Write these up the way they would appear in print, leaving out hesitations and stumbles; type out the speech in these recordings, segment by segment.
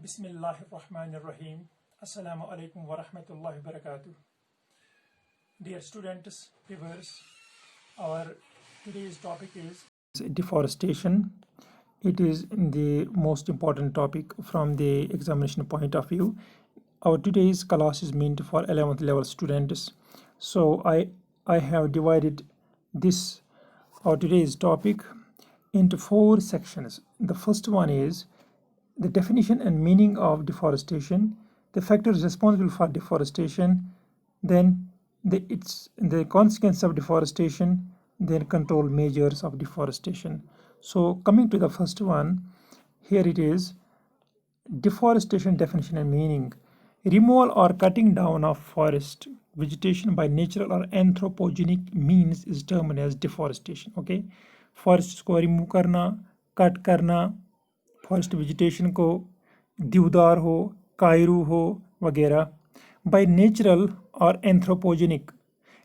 Bismillahirrahmanirrahim. Assalamu alaikum wa rahmatullahi wa barakatuh. Dear students, viewers, our today's topic is deforestation. It is the most important topic from the examination point of view. Our today's class is meant for 11th level students. So I have divided this our today's topic into 4 sections. The first one is the definition and meaning of deforestation, the factors responsible for deforestation, then the consequence of deforestation, then control measures of deforestation. So coming to the first one, here it is, deforestation definition and meaning. Removal or cutting down of forest vegetation by natural or anthropogenic means is termed as deforestation. Okay, forest को remove करना, cut करना, forest vegetation को, देवदार हो, कायरू हो वगैरह, by natural और एंथ्रोपोजेनिक,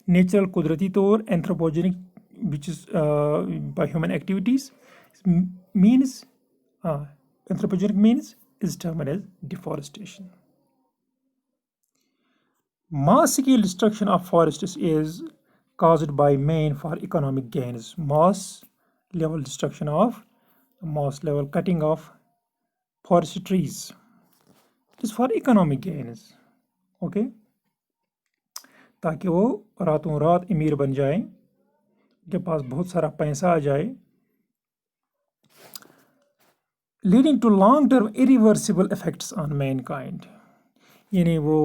नेचुरल कुदरती तौर, anthropogenic which is by human activities means anthropogenic means is termed as deforestation. Mass scale destruction of forests is caused by man for economic gains. Mass level destruction of mass level cutting of forest trees is for economic gains. Okay, ताकि वो रातों रात अमीर बन जाए, उनके पास बहुत सारा पैसा आ जाए, leading to long term irreversible effects on mankind. यानी वो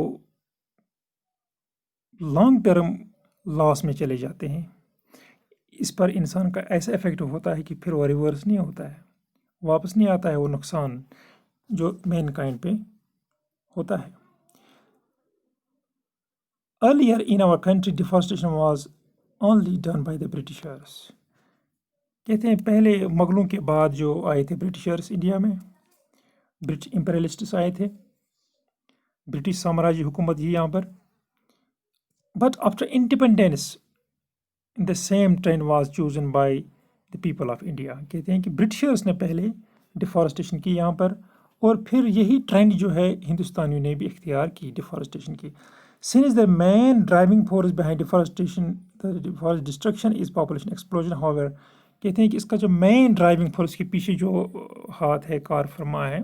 लॉन्ग टर्म लॉस में चले जाते हैं. इस पर इंसान का ऐसा इफेक्ट होता है कि फिर वो रिवर्स नहीं होता है, वापस नहीं आता है वो नुकसान जो मैनकाइंड पे होता है. Earlier in our country deforestation was only done by the Britishers. कहते हैं पहले मुगलों के बाद जो आए थे ब्रिटिशर्स इंडिया में, ब्रिटिश इंपीरियलिस्ट्स आए थे, ब्रिटिश साम्राज्य हुकूमत ही यहाँ पर. But after independence the same trend was chosen by the people of India. कहते हैं कि ब्रिटिशर्स ने पहले डिफॉरेस्टेशन की यहाँ पर, और फिर यही ट्रेंड जो है हिंदुस्तानियों ने भी इख्तियार की डिफॉरेस्टेशन की. Since the main driving force behind deforestation, the forest destruction is population explosion. However, कहते हैं कि इसका जो मेन ड्राइविंग फोर्स के पीछे जो हाथ है, कार फरमा है,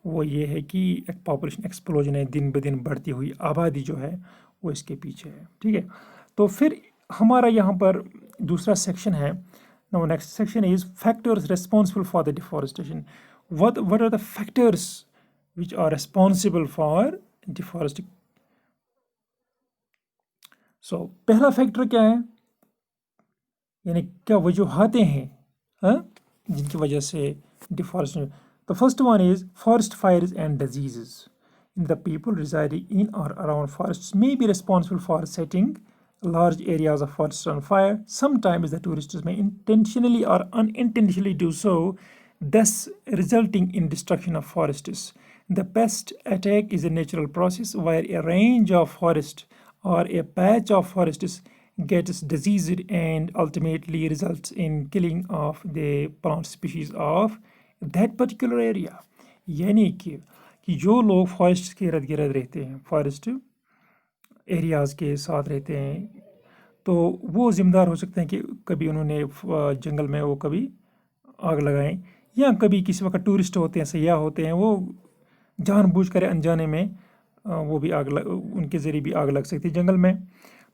वो ये है कि एक पॉपुलेशन एक्सप्लोजन है, दिन ब दिन बढ़ती हुई आबादी जो है वो इसके पीछे है. ठीक है, तो फिर हमारा यहाँ पर दूसरा सेक्शन है. Now next section is factors responsible for the deforestation. What are the factors which are responsible for deforestation. So पहला फैक्टर क्या है, यानी क्या वजूहातें हैं जिनकी वजह से deforestation. The first one is forest fires and diseases. The people residing in or around forests may be responsible for setting large areas of forests on fire. Sometimes the tourists may intentionally or unintentionally do so, thus resulting in destruction of forests. The pest attack is a natural process where a range of forest or a patch of forests gets diseased and ultimately results in killing of the plant species of that particular area. यानी कि जो लोग forest के इर्द गिर्द रहते हैं, forest areas के साथ रहते हैं, तो वो ज़िम्मेदार हो सकते हैं कि कभी उन्होंने जंगल में वो कभी आग लगाएं, या कभी किसी वक्त टूरिस्ट होते हैं, सयाह होते हैं, वो जानबूझकर अनजाने में वो भी उनके ज़रिए भी आग लग सकती है जंगल में.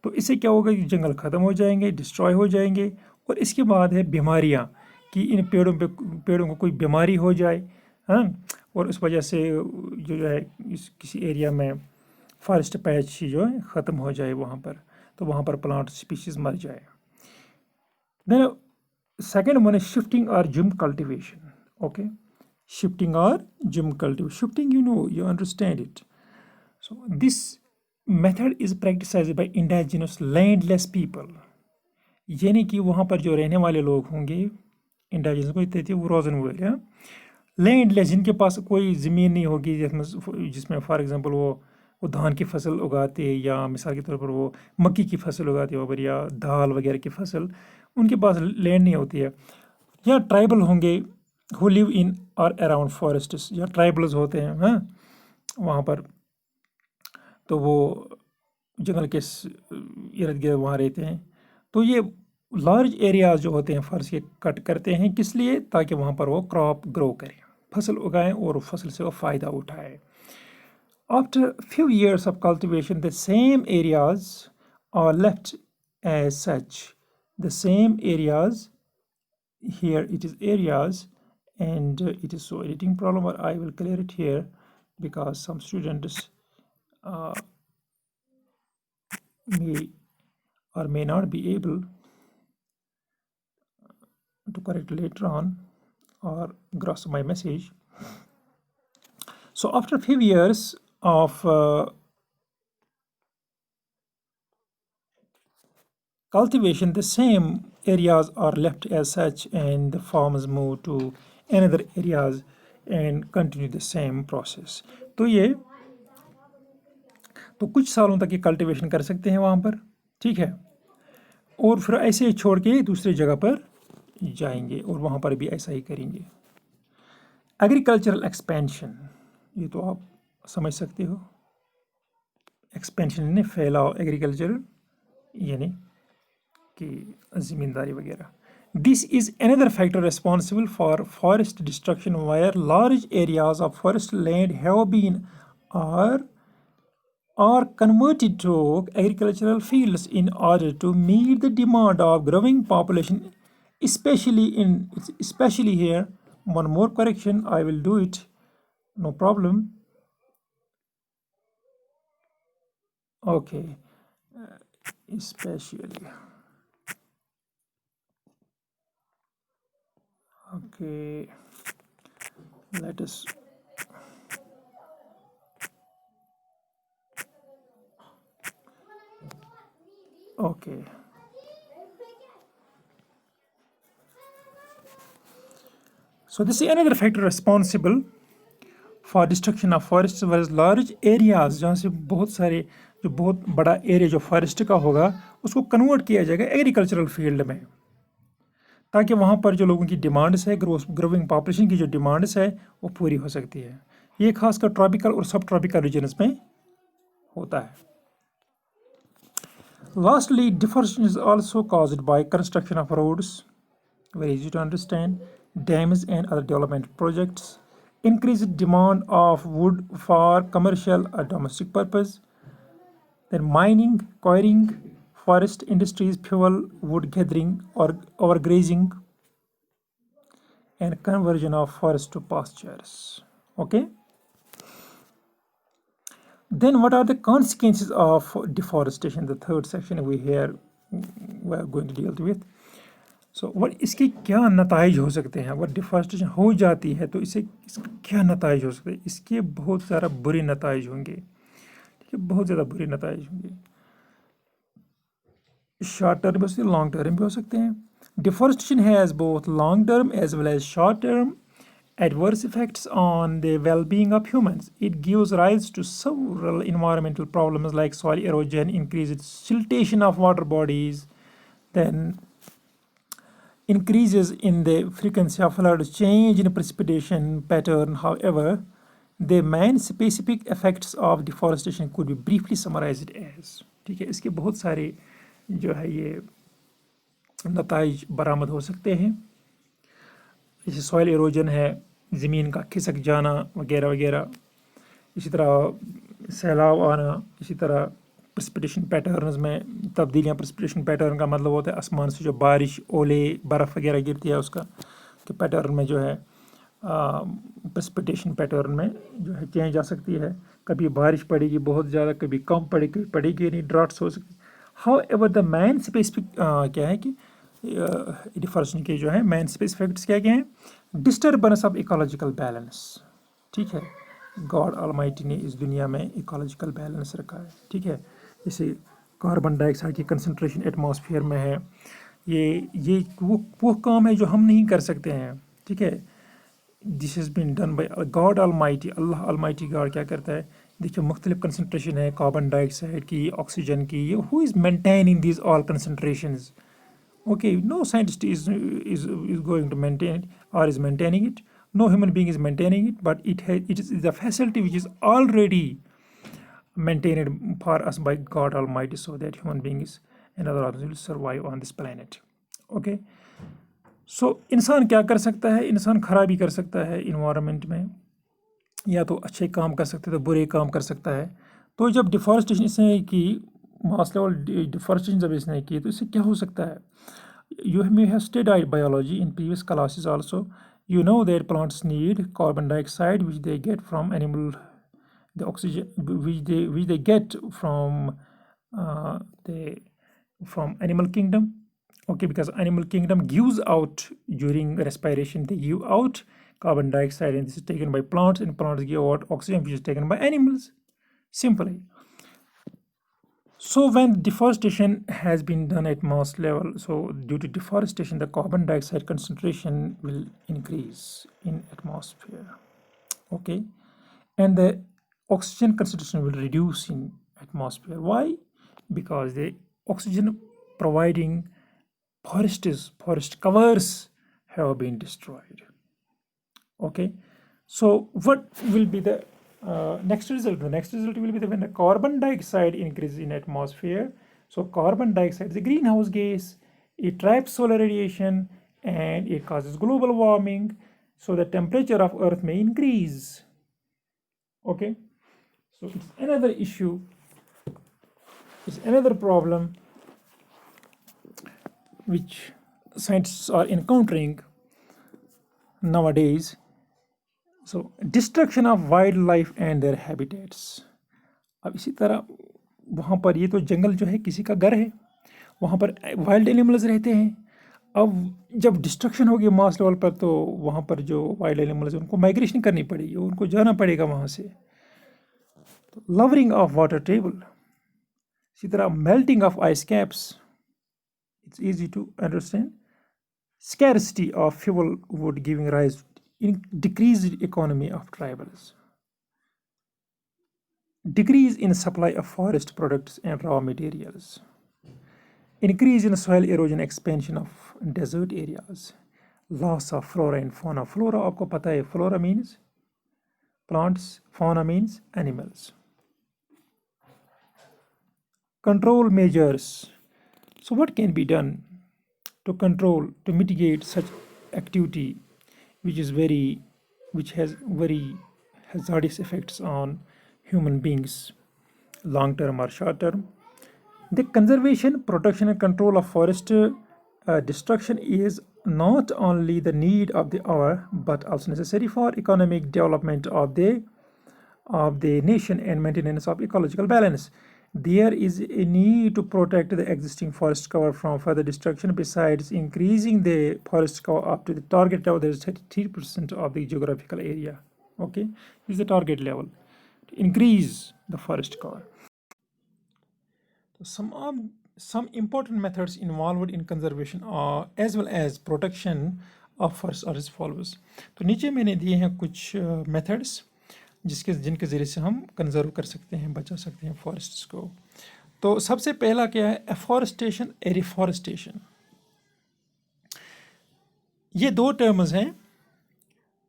तो इससे क्या होगा कि जंगल ख़त्म हो जाएंगे, डिस्ट्रॉय हो जाएंगे. और इसके बाद है बीमारियाँ, कि इन पेड़ों को कोई बीमारी हो जाए, और उस वजह से जो है किसी एरिया में फॉरेस्ट पैच जो है ख़त्म हो जाए वहाँ पर, तो वहाँ पर प्लांट स्पीशीज मर जाए. Then second one is shifting और जिम कल्टिवेशन. ओके, शिफ्टिंग और jhum cultivation. Shifting you understand it. So this method is practiced by indigenous landless people. यानी कि वहाँ पर जो रहने वाले लोग होंगे, इंडाइजिनस को कहते हैं वो रोजन वोल, लैंडलेस, जिनके पास कोई ज़मीन नहीं होगी, जिसमें फॉर एग्जांपल वो धान की फसल उगाते, या मिसाल के तौर पर वो मक्की की फसल उगाते हैं, या दाल वगैरह की फसल, उनके पास लैंड नहीं होती है. या ट्राइबल होंगे who live in or around forests, या ट्राइबल्स होते हैं, हाँ, वहाँ पर, तो वो जंगल के इर्द गिर्द वहाँ रहते हैं। तो ये लार्ज एरियाज जो होते हैं फॉरेस्ट के कट करते हैं, किस लिए? ताकि वहाँ पर वो क्रॉप ग्रो करें, फसल उगाएं और फसल से वो फ़ायदा उठाएं। After few years of cultivation, the same areas are left as such. The same areas, here it is areas, and it is so editing problem, or I will clear it here because some students may or may not be able to correct later on or grasp my message. So after few years of cultivation, the same areas are left as such, and the farmers move to another areas and continue the same process. तो कुछ सालों तक ये cultivation कर सकते हैं वहाँ पर, ठीक है, और फिर ऐसे ही छोड़ के दूसरी जगह पर जाएंगे और वहाँ पर भी ऐसा ही करेंगे। एग्रीकल्चरल एक्सपेंशन, ये तो आप समझ सकते हो, एक्सपेंशन यानी फैलाव, एग्रीकल्चर यानी कि ज़मींदारी वगैरह। This is another factor responsible for forest destruction where large areas of forest land have been are converted to agricultural fields in order to meet the demand of growing population, especially here. One more correction, I will do it, no problem. Okay, especially, okay, let us, okay, so this is another factor responsible for destruction of forests, whereas large areas, जहाँ से बहुत सारे, जो बहुत बड़ा area जो forest का होगा उसको कन्वर्ट किया जाएगा एग्रीकल्चरल फील्ड में, ताकि वहाँ पर जो लोगों की डिमांड्स है, ग्रोइंग पॉपुलेशन की जो डिमांड्स है वो पूरी हो सकती है। ये खासकर ट्रॉपिकल और सब ट्रॉपिकल रीजन्स में होता है। Lastly, deforestation is also caused by construction of roads, very easy to understand, dams and other development projects, increased demand of wood for commercial or domestic purpose, then mining, quarrying, forest industries, fuel, wood gathering or overgrazing, and conversion of forest to pastures. Okay. Then what are the consequences of deforestation? The third section we are going to deal with. So what इसके क्या नताइज हो सकते हैं? अगर deforestation हो जाती है तो इसका क्या नताइज हो सकते हैं? इसके बहुत ज़्यादा बुरे नताइज होंगे, ठीक है, बहुत ज़्यादा बुरे नताइज होंगे। शॉर्ट टर्म भी लॉन्ग टर्म भी हो सकते हैं। Deforestation has both long term as well as short term adverse effects on the well-being of humans. It gives rise to several environmental problems like soil erosion, increased siltation of water bodies, then increases in the frequency of floods, change in precipitation pattern. However, the main specific effects of deforestation could be briefly summarized as, ठीक है, इसके बहुत सारे जो है ये नताइज बरामद हो सकते हैं, जैसे सॉइल इरोजन है, ज़मीन का खिसक जाना वगैरह वगैरह, इसी तरह सैलाब आना, इसी तरह प्रेसिपिटेशन पैटर्न्स में तब्दीलियाँ। प्रेसिपिटेशन पैटर्न का मतलब होता है आसमान से जो बारिश, ओले, बर्फ़ वगैरह गिरती है उसका कि पैटर्न में जो है प्रेसिपिटेशन पैटर्न में जो है चेंज आ सकती है। कभी बारिश पड़ेगी बहुत ज़्यादा, कभी कम पड़ेगी, पड़ेगी नहीं, ड्राट्स हो सकती। How ever the man specific क्या है कि डिफॉरेस्टेशन के जो है मैन स्पेसिफिक इफेक्ट्स क्या क्या हैं? डिस्टर्बेंस ऑफ इकोलॉजिकल बैलेंस, ठीक है, गॉड ऑलमाइटी ने इस दुनिया में इकोलॉजिकल बैलेंस रखा है, ठीक है, जैसे कार्बन डाइऑक्साइड की कंसंट्रेशन एटमॉस्फेयर में है, ये वो काम है जो हम नहीं कर सकते हैं, ठीक है। This is been done by God almighty, Allah almighty God क्या करता है? देखिए मुख्तलिफ कंसंट्रेशन है कार्बन डाइऑक्साइड की, ऑक्सीजन की, who is maintaining these all concentrations? Okay, no scientist is going to maintain it or is maintaining it. No human being is maintaining it, but it is a facility which is already maintained for us by God Almighty, so that human beings and other organisms will survive on this planet. Okay. सो इंसान क्या कर सकता है? इंसान खराबी कर सकता है इन्वायरमेंट में, या तो अच्छे काम कर सकते हैं तो बुरे काम कर सकता है। तो जब डिफॉरेस्टेशन इसने की, मास लेवल डिफॉरेस्टेशन जब इसने की, तो इससे क्या हो सकता है? You may have studied biology in previous classes also. You know that plants need carbon dioxide, which they get from animal, the oxygen which they get the from animal kingdom. Okay, because animal kingdom gives out during respiration, they give out carbon dioxide, and this is taken by plants, and plants give out oxygen, which is taken by animals. Simply. So when deforestation has been done at mass level, so due to deforestation, the carbon dioxide concentration will increase in atmosphere. Okay, and the oxygen concentration will reduce in atmosphere. Why? Because the oxygen providing forest covers have been destroyed. Okay, so what will be the next result? The next result will be that when the carbon dioxide increases in atmosphere, so carbon dioxide is a greenhouse gas, it traps solar radiation and it causes global warming, so the temperature of earth may increase. Okay, so it's another issue, it's another problem which scientists are encountering nowadays. So destruction of wildlife and their habitats. अब इसी तरह वहाँ पर, ये तो जंगल जो है किसी का घर है, वहाँ पर वाइल्ड एनिमल्स रहते हैं। अब जब डिस्ट्रक्शन होगी मास लेवल पर, तो वहाँ पर जो वाइल्ड एनिमल्स उनको माइग्रेशन करनी पड़ेगी, उनको जाना पड़ेगा वहाँ से। तो लवरिंग ऑफ वाटर टेबल, इसी तरह melting of ice caps, it's easy to understand. Scarcity of fuel would giving rise in decreased economy of tribals. Decrease in supply of forest products and raw materials. Increase in soil erosion, expansion of desert areas. Loss of flora and fauna. Flora आपको पता है, flora means plants, fauna means animals. Control measures. So what can be done to control, to mitigate such activity which has very hazardous effects on human beings, long term or short term? The conservation, protection and control of forest destruction is not only the need of the hour, but also necessary for economic development of the nation and maintenance of ecological balance. There is a need to protect the existing forest cover from further destruction. Besides increasing the forest cover up to the target level, there is 33% of the geographical area. Okay, this is the target level to increase the forest cover. Some important methods involved in conservation as well as protection of forests are as follows. तो नीचे मैंने दिए हैं कुछ methods जिनके ज़रिए से हम कंजर्व कर सकते हैं, बचा सकते हैं फॉरेस्ट्स को। तो सबसे पहला क्या है? Afforestation, reforestation. ये दो टर्म्स हैं।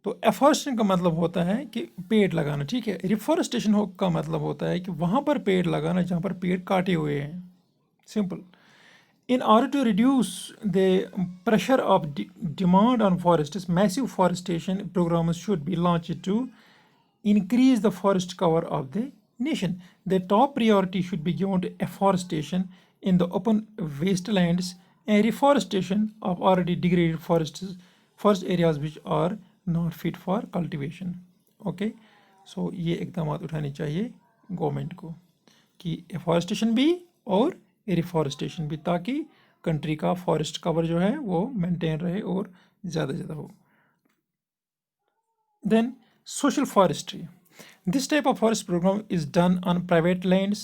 तो एफॉरेस्टेशन का मतलब होता है कि पेड़ लगाना, ठीक है। रिफॉरेस्टेशन का मतलब होता है कि वहाँ पर पेड़ लगाना जहाँ पर पेड़ काटे हुए हैं। Simple. In order to reduce the pressure of demand on forests, massive forestation programs should be launched to increase the forest cover of the nation. The top priority should be given to afforestation in the open wastelands and reforestation of already degraded forest areas which are not fit for cultivation. Okay, so ये इक़दामात उठाने चाहिए government को कि afforestation भी और reforestation भी, ताकि country का फॉरेस्ट कवर जो है वो मेंटेन रहे और ज़्यादा ज़्यादा हो। Then social forestry. This type of forest program is done on private lands,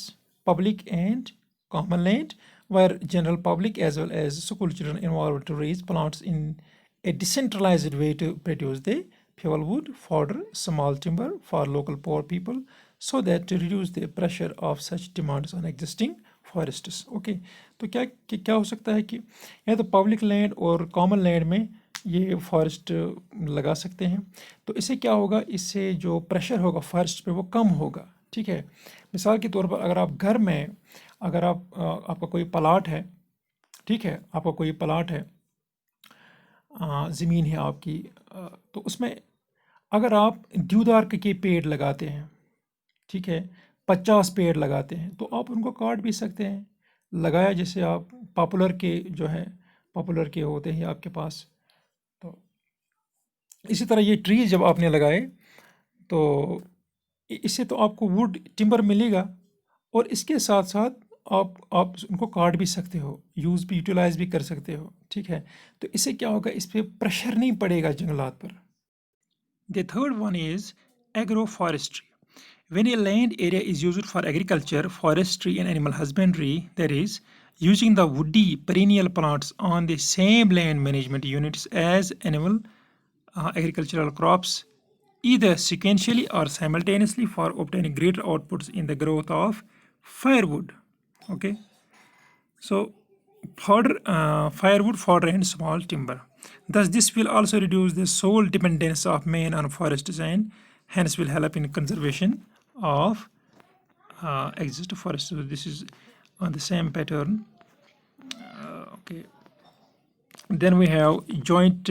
public and common land, where general public as well as school children involved to raise plants in a decentralized way to produce the fuel wood, fodder, small timber for local poor people, so that to reduce the pressure of such demands on existing forests. Okay, तो क्या हो सकता है कि या तो public land और common land में ये फॉरेस्ट लगा सकते हैं। तो इससे क्या होगा, इससे जो प्रेशर होगा फॉरेस्ट पे वो कम होगा। ठीक है, मिसाल के तौर पर अगर आप घर में, अगर आपका कोई प्लाट है, ठीक है, आपका कोई प्लाट है, ज़मीन है आपकी, तो उसमें अगर आप देवदार के पेड़ लगाते हैं, ठीक है, 50 पेड़ लगाते हैं, तो आप उनको काट भी सकते हैं। लगाया जैसे आप पॉपुलर के जो है, पॉपुलर के होते हैं आपके पास, तो इसी तरह ये ट्रीज जब आपने लगाए तो इससे तो आपको वुड टिम्बर मिलेगा, और इसके साथ साथ आप उनको काट भी सकते हो, यूज़ भी, यूटिलाइज भी कर सकते हो। ठीक है, तो इससे क्या होगा, इस पर प्रेशर नहीं पड़ेगा जंगलात पर। The third one is agro forestry. When a land area is used for agriculture, forestry, and animal husbandry, that is, using the woody perennial plants on the same land management units as animal agricultural crops, either sequentially or simultaneously for obtaining greater outputs in the growth of firewood. Okay, so firewood, fodder, and small timber. Thus, this will also reduce the sole dependence of man on forests and hence will help in conservation of exist forest. So this is on the same pattern. Okay, then we have joint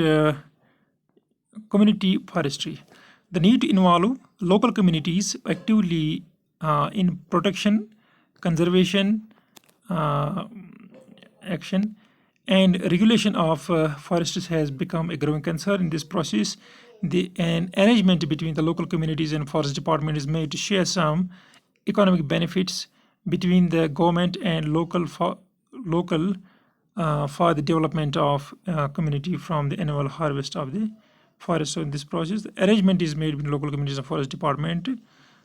community forestry. The need to involve local communities actively in protection, conservation, action, and regulation of forests has become a growing concern. In this process, an arrangement between the local communities and forest department is made to share some economic benefits between the government and local for the development of community from the annual harvest of the forest. So in this process, the arrangement is made with local communities and forest department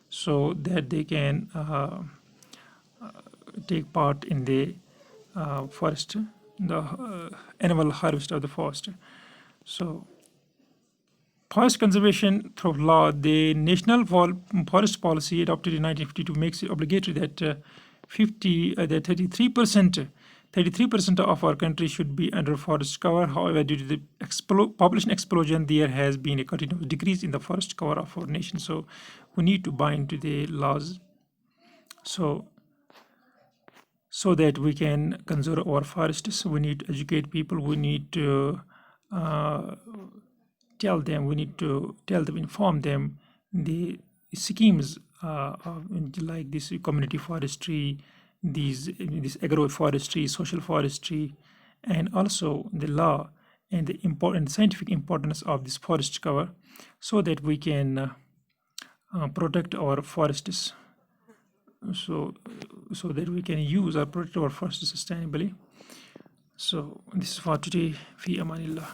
so that they can take part in the forest, the annual harvest of the forest. So forest conservation through law, the National Forest Policy adopted in 1952 makes it obligatory that 33% of our country should be under forest cover. However, due to the population explosion, there has been a continuous decrease in the forest cover of our nation. So we need to bind to the laws so that we can conserve our forests. We need to educate people. We need to inform them the schemes like this community forestry, this agroforestry, social forestry, and also the law and the important scientific importance of this forest cover, so that we can protect our forests, so that we can use or protect our forests sustainably. So this is for today. Fi amanillah.